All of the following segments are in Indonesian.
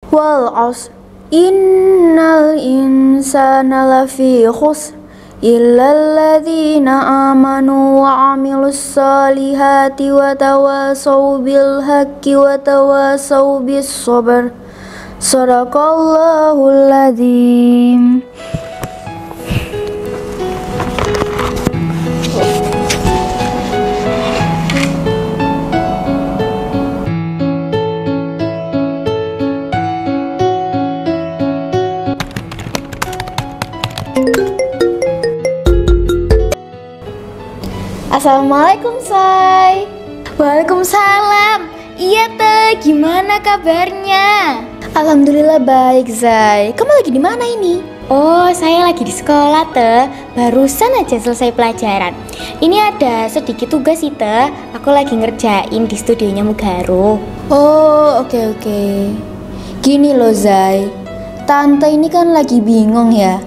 Wal 'ashr innal insana lafi khusr illal ladzina amanu wa 'amilus solihati wa tawasaw bil haqqi wa tawasaw bis sabr. Shadaqallahul adzim. Assalamualaikum, Say. Waalaikumsalam. Iya teh, gimana kabarnya? Alhamdulillah baik, Zai. Kamu lagi di mana ini? Oh, saya lagi di sekolah teh. Barusan aja selesai pelajaran. Ini ada sedikit tugas sih teh. Aku lagi ngerjain di studionya Mugaru. Oh, oke. Gini loh, Zai. Tante ini kan lagi bingung ya.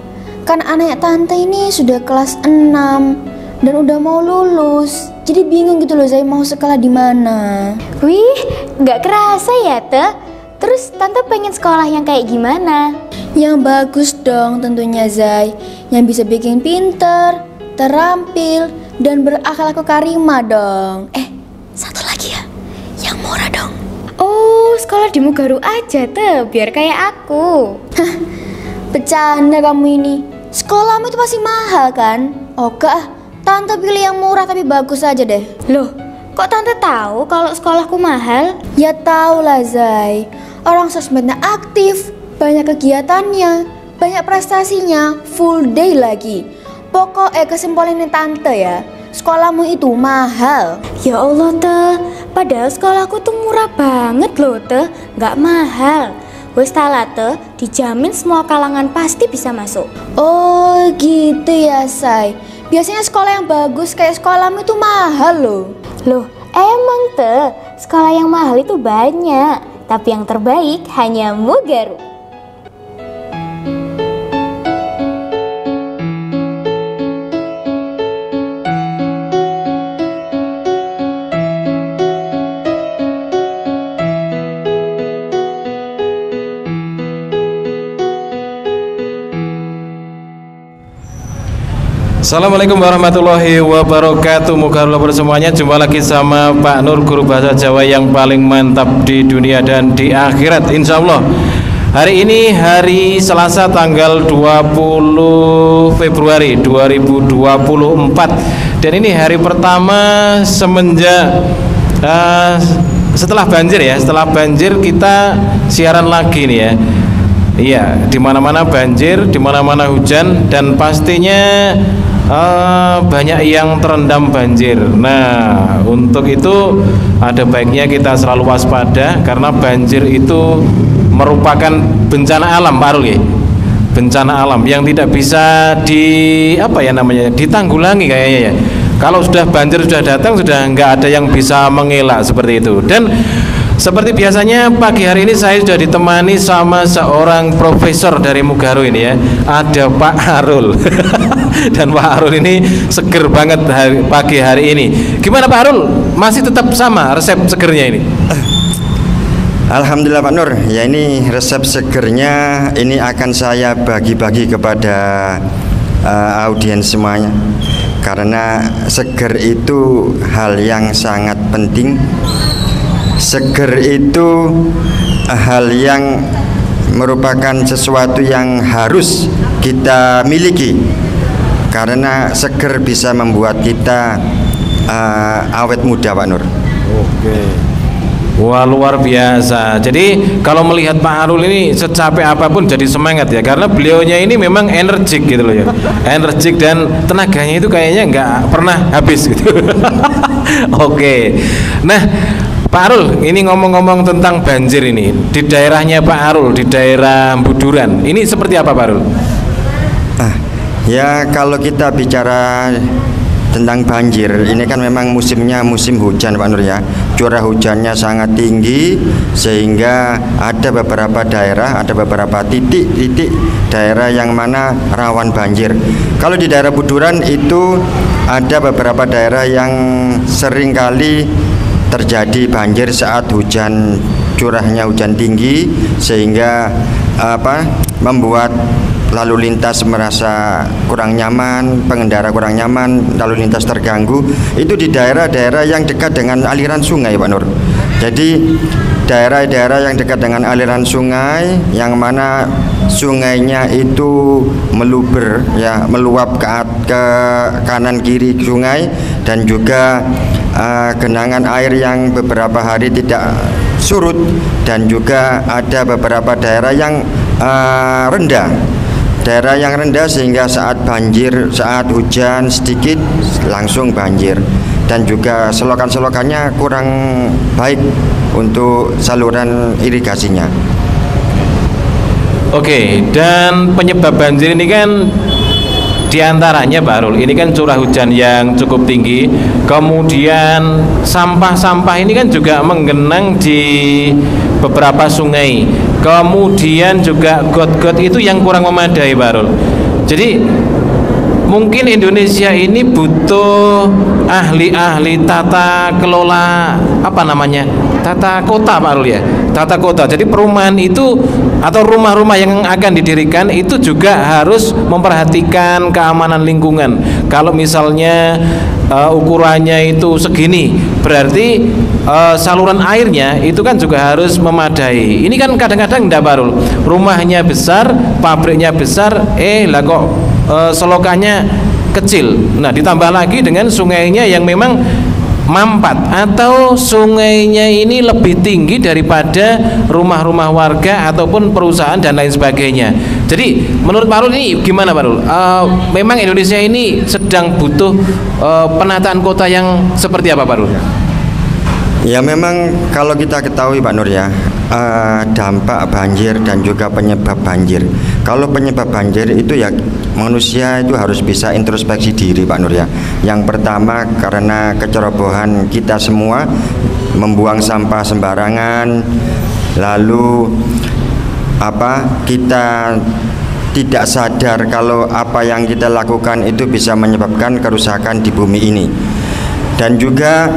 Kan anak tante ini sudah kelas 6 dan udah mau lulus. Jadi bingung gitu loh, Zai, mau sekolah di mana. Wih, nggak kerasa ya teh. Terus tante pengen sekolah yang kayak gimana? Yang bagus dong tentunya, Zai. Yang bisa bikin pinter, terampil, dan berakhlak karimah dong. Satu lagi ya, yang murah dong. Oh, sekolah di Mugaru aja teh, biar kayak aku. Bercanda kamu ini. Sekolahmu itu pasti mahal kan? Oke ah, tante pilih yang murah tapi bagus aja deh. Loh, kok tante tahu kalau sekolahku mahal? Ya tahu lah, Zai. Orang sosmednya aktif, banyak kegiatannya, banyak prestasinya, full day lagi. Pokoknya kesimpulannya tante ya, sekolahmu itu mahal. Ya Allah teh, padahal sekolahku tuh murah banget loh teh, nggak mahal. Wes tala teh, dijamin semua kalangan pasti bisa masuk. Oh gitu ya, Say. Biasanya sekolah yang bagus kayak sekolahmu itu mahal loh. Loh, emang teh, sekolah yang mahal itu banyak, tapi yang terbaik hanya Mugaru. Assalamualaikum warahmatullahi wabarakatuh. Mugaru semuanya, jumpa lagi sama Pak Nur, guru bahasa Jawa yang paling mantap di dunia dan di akhirat, insya Allah. Hari ini hari Selasa tanggal 20 Februari 2024. Dan ini hari pertama semenjak setelah banjir ya. Setelah banjir kita siaran lagi nih ya. Iya, di mana-mana banjir, di mana-mana hujan, dan pastinya banyak yang terendam banjir. Nah, untuk itu ada baiknya kita selalu waspada karena banjir itu merupakan bencana alam, Pak Arul ya. Bencana alam yang tidak bisa ditanggulangi kayaknya ya. Kalau sudah banjir sudah datang, sudah nggak ada yang bisa mengelak seperti itu. Dan seperti biasanya pagi hari ini saya sudah ditemani sama seorang profesor dari Mugaru ini ya. Ada Pak Arul. Dan Pak Arul ini seger banget pagi hari ini. Gimana Pak Arul? Masih tetap sama resep segernya ini? Alhamdulillah Pak Nur. Ya, ini resep segernya ini akan saya bagi-bagi kepada audiens semuanya. Karena seger itu hal yang sangat penting. Seger itu hal yang merupakan sesuatu yang harus kita miliki, karena seger bisa membuat kita awet muda, Pak Nur. Oke. Wah, luar biasa. Jadi kalau melihat Pak Arul ini secapek apapun jadi semangat ya, karena beliaunya ini memang energik gitu loh ya. Energik dan tenaganya itu kayaknya nggak pernah habis gitu. Oke. Nah, Pak Arul, ini ngomong-ngomong tentang banjir ini di daerahnya Pak Arul, di daerah Buduran, ini seperti apa Pak Arul? Ya, kalau kita bicara tentang banjir, ini kan memang musimnya musim hujan Pak Nur ya. Curah hujannya sangat tinggi sehingga ada beberapa daerah, ada beberapa titik-titik daerah yang mana rawan banjir. Kalau di daerah Buduran itu ada beberapa daerah yang seringkali terjadi banjir saat hujan curahnya hujan tinggi sehingga membuat lalu lintas merasa kurang nyaman, pengendara kurang nyaman, lalu lintas terganggu. Itu di daerah-daerah yang dekat dengan aliran sungai, Pak Nur. Jadi daerah-daerah yang dekat dengan aliran sungai, yang mana sungainya itu meluber, ya, meluap ke kanan kiri sungai, dan juga genangan air yang beberapa hari tidak surut, dan juga ada beberapa daerah yang rendah. Daerah yang rendah sehingga saat banjir, saat hujan sedikit langsung banjir, dan juga selokan-selokannya kurang baik untuk saluran irigasinya. Oke, dan penyebab banjir ini kan diantaranya Pak Arul, ini kan curah hujan yang cukup tinggi, kemudian sampah-sampah ini kan juga menggenang di beberapa sungai, kemudian juga got-got itu yang kurang memadai Pak Arul. Jadi mungkin Indonesia ini butuh ahli-ahli tata kelola, tata kota Pak Arul, ya, tata kota. Jadi perumahan itu atau rumah-rumah yang akan didirikan itu juga harus memperhatikan keamanan lingkungan. Kalau misalnya ukurannya itu segini, berarti saluran airnya itu kan juga harus memadai. Ini kan kadang-kadang enggak, Pak Arul, rumahnya besar, pabriknya besar, lah kok selokannya kecil. Nah, ditambah lagi dengan sungainya yang memang mampat atau sungainya ini lebih tinggi daripada rumah-rumah warga ataupun perusahaan dan lain sebagainya. Jadi menurut Pak Arul ini gimana Pak Arul? Memang Indonesia ini sedang butuh penataan kota yang seperti apa Pak Arul? Ya, memang kalau kita ketahui Pak Nur, ya, dampak banjir dan juga penyebab banjir. Kalau penyebab banjir itu ya manusia itu harus bisa introspeksi diri Pak Nur, ya. Yang pertama karena kecerobohan kita semua membuang sampah sembarangan, lalu kita tidak sadar kalau apa yang kita lakukan itu bisa menyebabkan kerusakan di bumi ini. Dan juga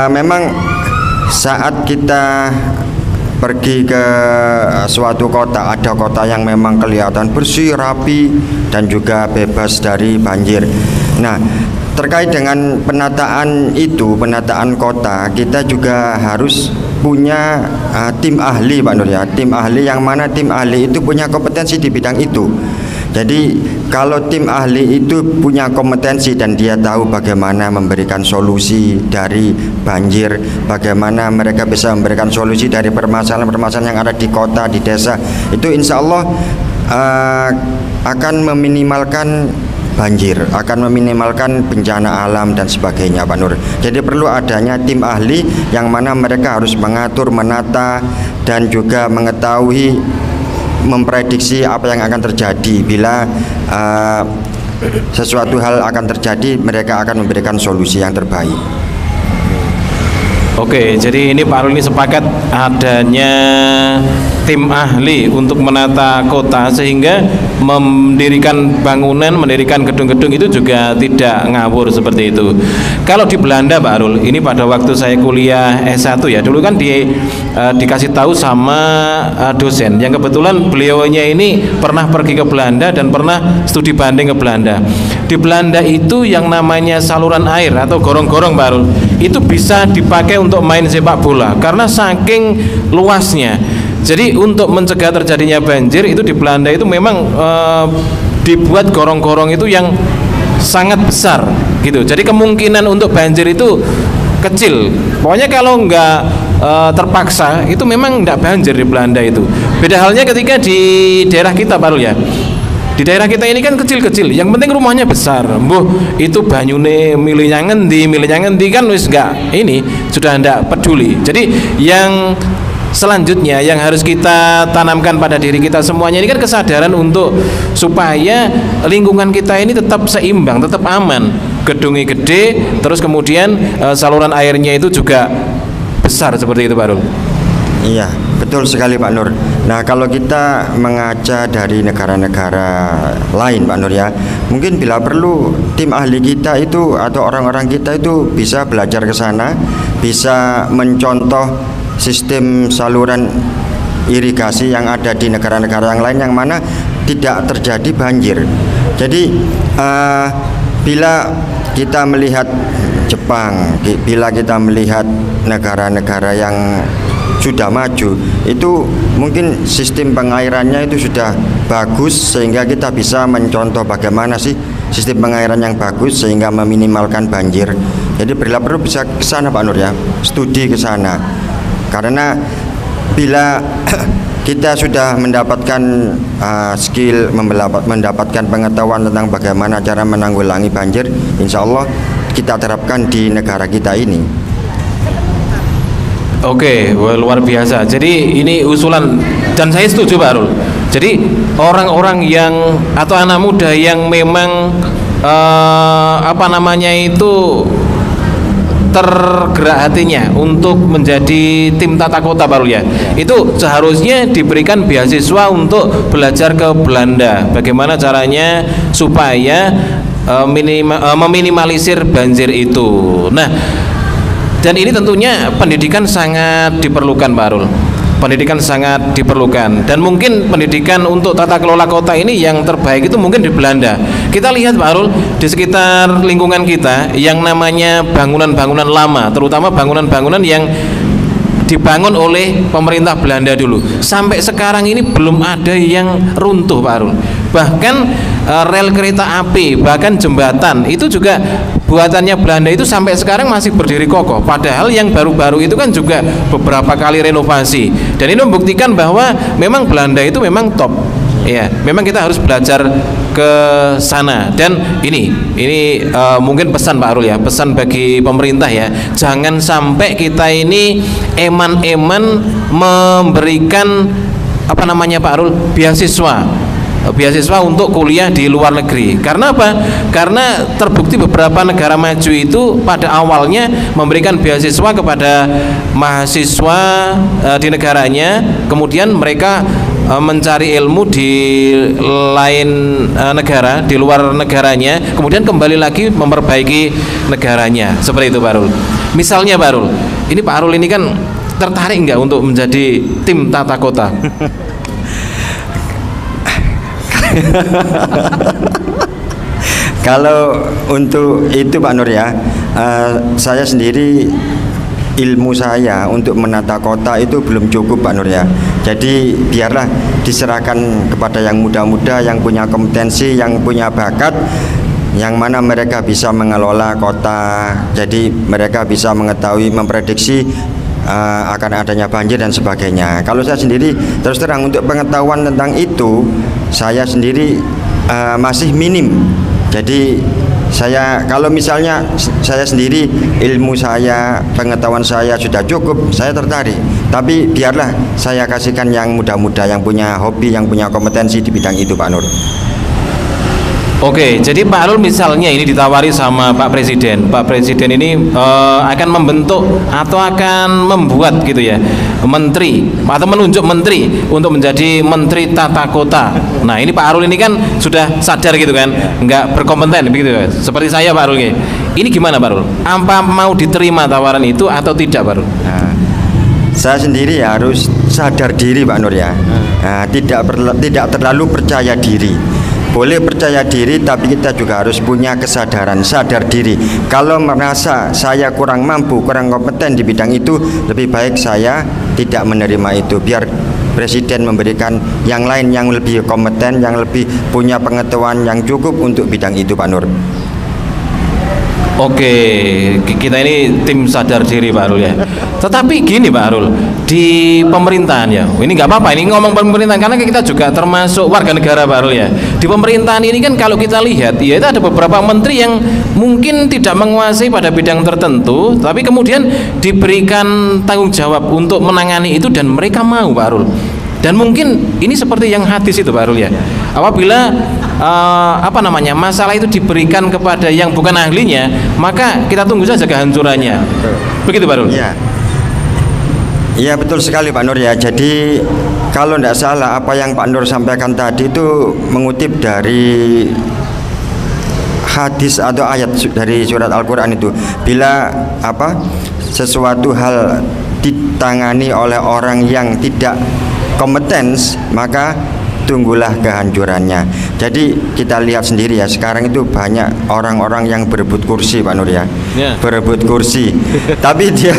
memang saat kita pergi ke suatu kota, ada kota yang memang kelihatan bersih, rapi, dan juga bebas dari banjir. Nah, terkait dengan penataan itu, penataan kota, kita juga harus punya tim ahli Pak Nur, ya. Tim ahli yang mana tim ahli itu punya kompetensi di bidang itu. Jadi kalau tim ahli itu punya kompetensi dan dia tahu bagaimana memberikan solusi dari banjir, bagaimana mereka bisa memberikan solusi dari permasalahan-permasalahan yang ada di kota, di desa, itu insya Allah akan meminimalkan banjir, akan meminimalkan bencana alam dan sebagainya Pak Nur. Jadi perlu adanya tim ahli yang mana mereka harus mengatur, menata, dan juga mengetahui, memprediksi apa yang akan terjadi. Bila sesuatu hal akan terjadi, mereka akan memberikan solusi yang terbaik. Oke, jadi ini Pak Arul ini sepakat adanya tim ahli untuk menata kota sehingga mendirikan bangunan, mendirikan gedung-gedung itu juga tidak ngawur seperti itu. Kalau di Belanda Pak Arul, ini pada waktu saya kuliah S1 ya, dulu kan dikasih tahu sama dosen yang kebetulan beliaunya ini pernah pergi ke Belanda dan pernah studi banding ke Belanda. Di Belanda itu yang namanya saluran air atau gorong-gorong Pak Arul itu bisa dipakai untuk main sepak bola karena saking luasnya. Jadi untuk mencegah terjadinya banjir itu di Belanda itu memang dibuat gorong-gorong itu yang sangat besar gitu. Jadi kemungkinan untuk banjir itu kecil. Pokoknya kalau nggak terpaksa itu memang nggak banjir di Belanda itu. Beda halnya ketika di daerah kita Pak Arul, ya. Di daerah kita ini kan kecil-kecil, yang penting rumahnya besar. Mbuh itu banyune milihnya ngendi kan wis enggak, ini sudah ndak peduli. Jadi yang selanjutnya yang harus kita tanamkan pada diri kita semuanya ini kan kesadaran untuk supaya lingkungan kita ini tetap seimbang, tetap aman. Gedungnya gede, terus kemudian saluran airnya itu juga besar seperti itu Pak Arul. Iya, betul sekali Pak Nur. Nah, kalau kita mengaca dari negara-negara lain Pak Nur, ya, mungkin bila perlu tim ahli kita itu atau orang-orang kita itu bisa belajar ke sana, bisa mencontoh sistem saluran irigasi yang ada di negara-negara yang lain yang mana tidak terjadi banjir. Jadi bila kita melihat Jepang, bila kita melihat negara-negara yang sudah maju, itu mungkin sistem pengairannya itu sudah bagus sehingga kita bisa mencontoh bagaimana sih sistem pengairan yang bagus sehingga meminimalkan banjir. Jadi bila perlu bisa ke sana Pak Nur ya, studi ke sana. Karena bila kita sudah mendapatkan skill, mendapatkan pengetahuan tentang bagaimana cara menanggulangi banjir, insya Allah kita terapkan di negara kita ini. Oke, luar biasa. Jadi ini usulan dan saya setuju Pak Arul. Jadi orang-orang yang atau anak muda yang memang tergerak hatinya untuk menjadi tim tata kota Pak Arul ya, itu seharusnya diberikan beasiswa untuk belajar ke Belanda. Bagaimana caranya supaya meminimalisir banjir itu. Nah, dan ini tentunya pendidikan sangat diperlukan Pak Arul. Pendidikan sangat diperlukan, dan mungkin pendidikan untuk tata kelola kota ini yang terbaik itu mungkin di Belanda. Kita lihat Pak Arul, di sekitar lingkungan kita yang namanya bangunan-bangunan lama, terutama bangunan-bangunan yang dibangun oleh pemerintah Belanda dulu, sampai sekarang ini belum ada yang runtuh Pak Arul. Bahkan rel kereta api, bahkan jembatan itu juga buatannya Belanda itu sampai sekarang masih berdiri kokoh. Padahal yang baru-baru itu kan juga beberapa kali renovasi. Dan ini membuktikan bahwa memang Belanda itu memang top. Ya, memang kita harus belajar ke sana. Dan ini mungkin pesan Pak Arul ya, pesan bagi pemerintah ya, jangan sampai kita ini eman-eman memberikan Pak Arul, beasiswa untuk kuliah di luar negeri. Karena apa? Karena terbukti beberapa negara maju itu pada awalnya memberikan beasiswa kepada mahasiswa di negaranya, kemudian mereka mencari ilmu di lain negara, di luar negaranya, kemudian kembali lagi memperbaiki negaranya. Seperti itu Pak Arul. Misalnya Pak Arul, ini Pak Arul ini kan tertarik nggak untuk menjadi tim tata kota? Kalau untuk itu Pak Nur ya, saya sendiri ilmu saya untuk menata kota itu belum cukup Pak Nur ya. Jadi biarlah diserahkan kepada yang muda-muda, yang punya kompetensi, yang punya bakat, yang mana mereka bisa mengelola kota. Jadi mereka bisa mengetahui, memprediksi akan adanya banjir dan sebagainya. Kalau saya sendiri terus terang untuk pengetahuan tentang itu, saya sendiri masih minim. Jadi kalau misalnya saya sendiri ilmu saya, pengetahuan saya sudah cukup, saya tertarik. Tapi biarlah saya kasihkan yang muda-muda, yang punya hobi, yang punya kompetensi di bidang itu Pak Nur. Oke, jadi Pak Arul misalnya ini ditawari sama Pak Presiden. Pak Presiden ini akan membentuk atau akan membuat gitu ya, menteri atau menunjuk menteri untuk menjadi menteri tata kota. Nah, ini Pak Arul ini kan sudah sadar gitu kan, nggak berkompeten begitu. Seperti saya Pak Arul ini. Ini gimana Pak Arul? Apa mau diterima tawaran itu atau tidak Pak Arul? Nah, saya sendiri harus sadar diri Pak Nur ya. Nah, tidak terlalu percaya diri. Boleh percaya diri, tapi kita juga harus punya kesadaran, sadar diri. Kalau merasa saya kurang mampu, kurang kompeten di bidang itu, lebih baik saya tidak menerima itu. Biar Presiden memberikan yang lain yang lebih kompeten, yang lebih punya pengetahuan yang cukup untuk bidang itu Pak Nur. Oke, kita ini tim sadar diri Pak Arul ya. Tetapi gini Pak Arul, di pemerintahan ya, ini nggak apa-apa, ini ngomong pemerintahan karena kita juga termasuk warga negara Pak Arul ya. Di pemerintahan ini kan kalau kita lihat, ya itu ada beberapa menteri yang mungkin tidak menguasai pada bidang tertentu, tapi kemudian diberikan tanggung jawab untuk menangani itu dan mereka mau Pak Arul. Dan mungkin ini seperti yang hadis itu Pak Arul ya. Apabila masalah itu diberikan kepada yang bukan ahlinya, maka kita tunggu saja kehancurannya. Begitu Pak Arul? Iya. Iya betul sekali Pak Nur ya. Jadi kalau tidak salah apa yang Pak Nur sampaikan tadi itu mengutip dari hadis atau ayat dari surat Al-Quran itu. Bila sesuatu hal ditangani oleh orang yang tidak kompeten, maka tunggulah kehancurannya. Jadi kita lihat sendiri ya, sekarang itu banyak orang-orang yang berebut kursi, Pak Nur ya, berebut kursi, tapi dia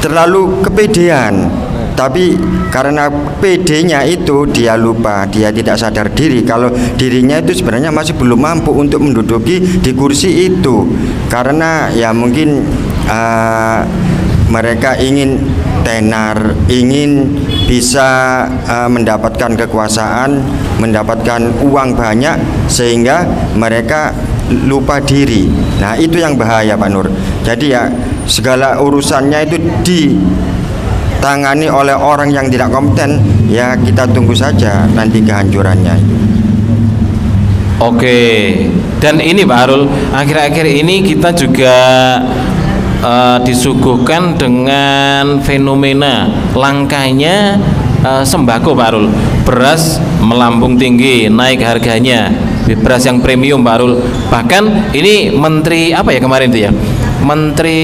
terlalu kepedean. Tapi karena PD-nya itu dia lupa, dia tidak sadar diri kalau dirinya itu sebenarnya masih belum mampu untuk menduduki di kursi itu. Karena ya mungkin mereka ingin tenar, ingin bisa mendapatkan kekuasaan, mendapatkan uang banyak, sehingga mereka lupa diri. Nah, itu yang bahaya, Pak Nur. Jadi ya segala urusannya itu ditangani oleh orang yang tidak kompeten, ya kita tunggu saja nanti kehancurannya itu. Oke, dan ini Pak Arul, akhir-akhir ini kita juga disuguhkan dengan fenomena langkanya sembako, Pak Arul. Beras melambung tinggi, naik harganya, beras yang premium, Pak Arul. Bahkan ini menteri apa ya kemarin itu ya, menteri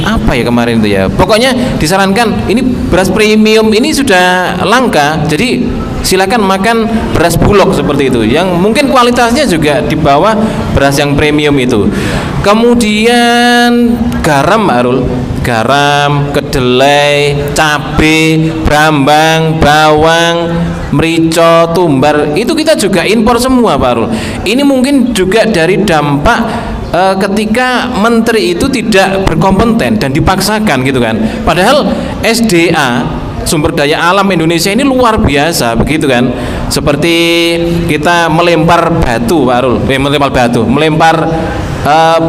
apa ya kemarin itu ya, pokoknya disarankan ini beras premium ini sudah langka, jadi silakan makan beras bulog seperti itu, yang mungkin kualitasnya juga di bawah beras yang premium itu. Kemudian garam, Pak Arul, garam, kedelai, cabai, brambang, bawang, merica, tumbar, itu kita juga impor semua, Pak Arul. Ini mungkin juga dari dampak ketika menteri itu tidak berkompeten dan dipaksakan gitu kan. Padahal SDA, sumber daya alam Indonesia ini luar biasa begitu kan. Seperti kita melempar batu, Pak Arul, melempar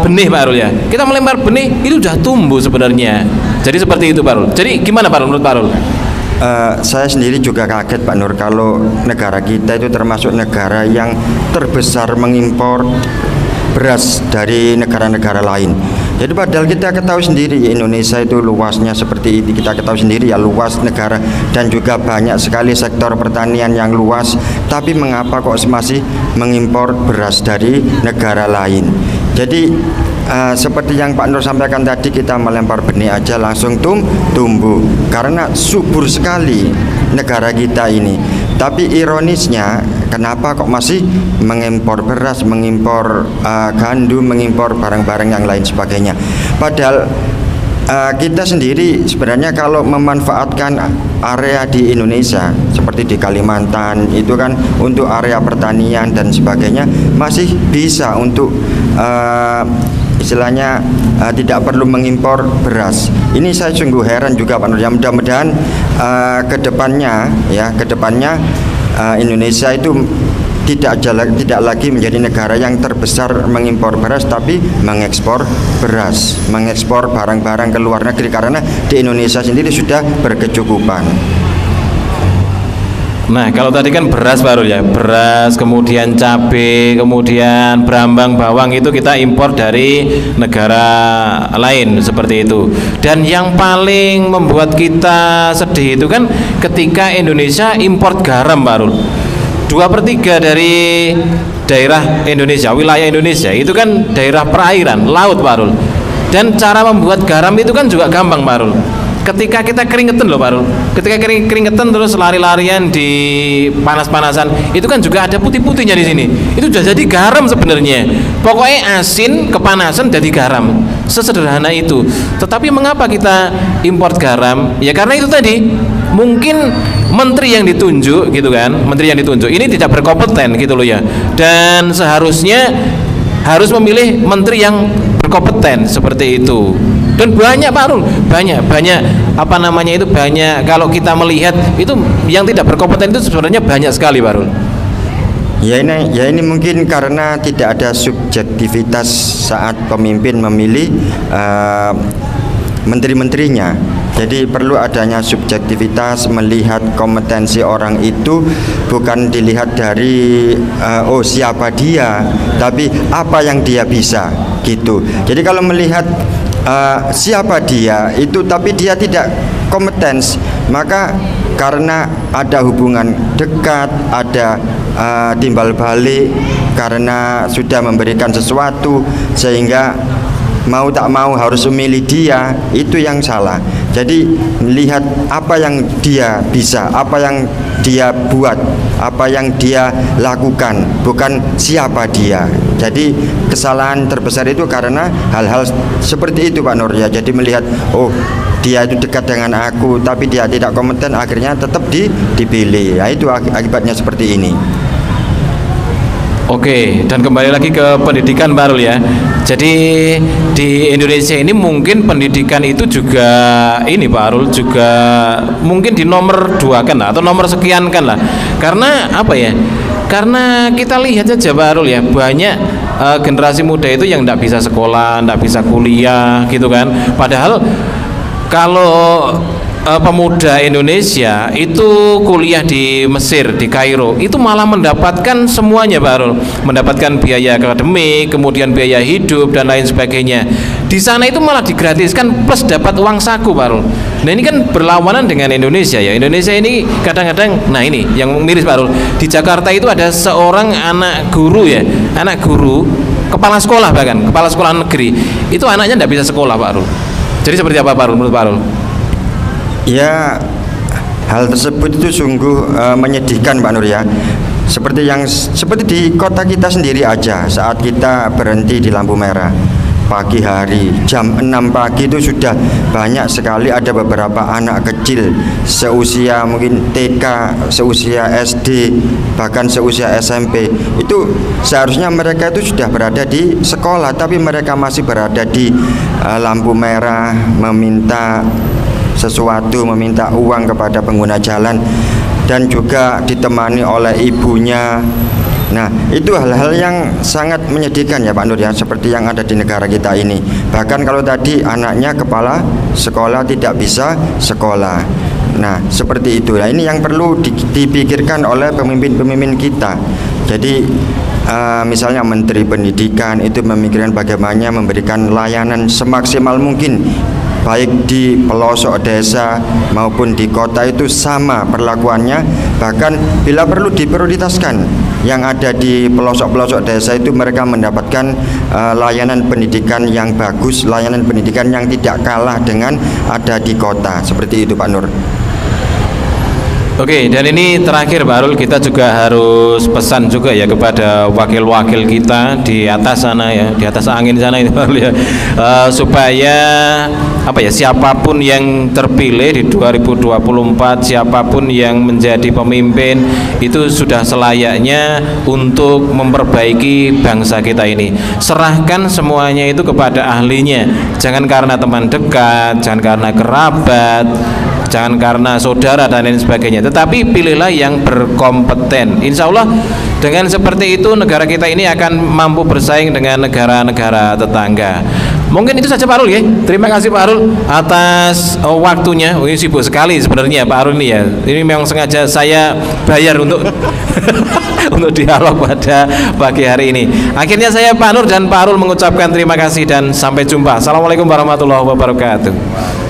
benih, Pak Arul ya. Kita melempar benih itu sudah tumbuh sebenarnya. Jadi seperti itu, Pak Arul. Jadi gimana, Pak Arul, menurut Pak Arul? Saya sendiri juga kaget, Pak Nur, kalau negara kita itu termasuk negara yang terbesar mengimpor beras dari negara-negara lain. Jadi padahal kita ketahui sendiri Indonesia itu luasnya seperti ini, kita ketahui sendiri ya luas negara dan juga banyak sekali sektor pertanian yang luas, tapi mengapa kok masih mengimpor beras dari negara lain? Jadi seperti yang Pak Nur sampaikan tadi, kita melempar benih aja langsung tumbuh karena subur sekali negara kita ini. Tapi ironisnya, kenapa kok masih mengimpor beras, mengimpor gandum, mengimpor barang-barang yang lain sebagainya? Padahal kita sendiri sebenarnya kalau memanfaatkan area di Indonesia seperti di Kalimantan itu kan untuk area pertanian dan sebagainya masih bisa untuk istilahnya tidak perlu mengimpor beras. Ini saya sungguh heran juga, Pak Nur. Ya, mudah-mudahan kedepannya Indonesia itu tidak lagi menjadi negara yang terbesar mengimpor beras, tapi mengekspor beras, mengekspor barang-barang ke luar negeri, karena di Indonesia sendiri sudah berkecukupan. Nah, kalau tadi kan beras, baru ya, beras, kemudian cabai, kemudian brambang, bawang, itu kita impor dari negara lain seperti itu. Dan yang paling membuat kita sedih itu kan ketika Indonesia impor garam, baru 2/3 dari daerah Indonesia, wilayah Indonesia itu kan daerah perairan, laut, Pak Rul. Dan cara membuat garam itu kan juga gampang, Pak Rul. Ketika kita keringetan loh, Pak Rul. Ketika keringetan terus lari-larian di panas-panasan, itu kan juga ada putih-putihnya di sini. Itu sudah jadi garam sebenarnya. Pokoknya asin kepanasan jadi garam. Sesederhana itu. Tetapi mengapa kita import garam? Ya karena itu tadi, mungkin menteri yang ditunjuk gitu kan, menteri yang ditunjuk ini tidak berkompeten gitu loh ya. Dan seharusnya harus memilih menteri yang berkompeten seperti itu. Dan banyak, Pak Rul, banyak apa namanya itu, banyak, kalau kita melihat itu yang tidak berkompeten itu sebenarnya banyak sekali, Pak Rul. Ya ini mungkin karena tidak ada subjektivitas saat pemimpin memilih menteri-menterinya. Jadi perlu adanya subjektivitas, melihat kompetensi orang itu bukan dilihat dari oh siapa dia, tapi apa yang dia bisa gitu. Jadi kalau melihat siapa dia itu tapi dia tidak kompetens, maka karena ada hubungan dekat, ada timbal balik karena sudah memberikan sesuatu, sehingga mau tak mau harus memilih dia, itu yang salah. Jadi melihat apa yang dia bisa, apa yang dia buat, apa yang dia lakukan, bukan siapa dia. Jadi kesalahan terbesar itu karena hal-hal seperti itu Pak Nur ya. Jadi melihat oh dia itu dekat dengan aku tapi dia tidak kompeten, akhirnya tetap dipilih. Nah, itu akibatnya seperti ini. Oke, dan kembali lagi ke pendidikan Pak Arul ya. Jadi di Indonesia ini mungkin pendidikan itu juga ini Pak Arul juga mungkin di nomor 2 kan lah, atau nomor sekian kan lah. Karena apa ya? Karena kita lihat saja Pak Arul ya, banyak generasi muda itu yang tidak bisa sekolah, tidak bisa kuliah gitu kan. Padahal kalau pemuda Indonesia itu kuliah di Mesir, di Kairo, itu malah mendapatkan semuanya Pak Arul, mendapatkan biaya akademik, kemudian biaya hidup dan lain sebagainya. Di sana itu malah digratiskan plus dapat uang saku Pak Arul. Nah ini kan berlawanan dengan Indonesia ya. Indonesia ini kadang-kadang, nah ini yang miris Pak Arul, di Jakarta itu ada seorang anak guru ya, anak guru, kepala sekolah bahkan, kepala sekolah negeri, itu anaknya tidak bisa sekolah Pak Arul. Jadi seperti apa Pak Arul menurut Pak Arul? Ya, hal tersebut itu sungguh menyedihkan Pak Nur ya. Seperti di kota kita sendiri aja, saat kita berhenti di lampu merah pagi hari jam 6 pagi itu sudah banyak sekali, ada beberapa anak kecil seusia mungkin TK, seusia SD, bahkan seusia SMP. Itu seharusnya mereka itu sudah berada di sekolah, tapi mereka masih berada di lampu merah meminta sesuatu, meminta uang kepada pengguna jalan, dan juga ditemani oleh ibunya. Nah, itu hal-hal yang sangat menyedihkan ya Pak Nur ya, seperti yang ada di negara kita ini. Bahkan kalau tadi anaknya kepala sekolah tidak bisa sekolah. Nah, seperti itu. Nah, ini yang perlu dipikirkan oleh pemimpin-pemimpin kita. Jadi misalnya Menteri Pendidikan itu memikirkan bagaimana memberikan layanan semaksimal mungkin, baik di pelosok desa maupun di kota itu sama perlakuannya. Bahkan bila perlu diprioritaskan, yang ada di pelosok-pelosok desa itu mereka mendapatkan layanan pendidikan yang bagus, layanan pendidikan yang tidak kalah dengan ada di kota. Seperti itu Pak Nur. Oke, dan ini terakhir Pak Arul, kita juga harus pesan juga ya kepada wakil-wakil kita di atas sana ya, di atas angin sana itu Pak Arul ya, supaya apa ya, siapapun yang terpilih di 2024, siapapun yang menjadi pemimpin itu sudah selayaknya untuk memperbaiki bangsa kita ini. Serahkan semuanya itu kepada ahlinya, jangan karena teman dekat, jangan karena kerabat, jangan karena saudara dan lain sebagainya, tetapi pilihlah yang berkompeten. Insya Allah dengan seperti itu negara kita ini akan mampu bersaing dengan negara-negara tetangga. Mungkin itu saja Pak Arul ya. Terima kasih Pak Arul atas waktunya. Ini sibuk sekali sebenarnya Pak Arul ini ya. Ini memang sengaja saya bayar untuk untuk dialog pada pagi hari ini. Akhirnya saya Pak Nur dan Pak Arul mengucapkan terima kasih dan sampai jumpa. Assalamualaikum warahmatullahi wabarakatuh.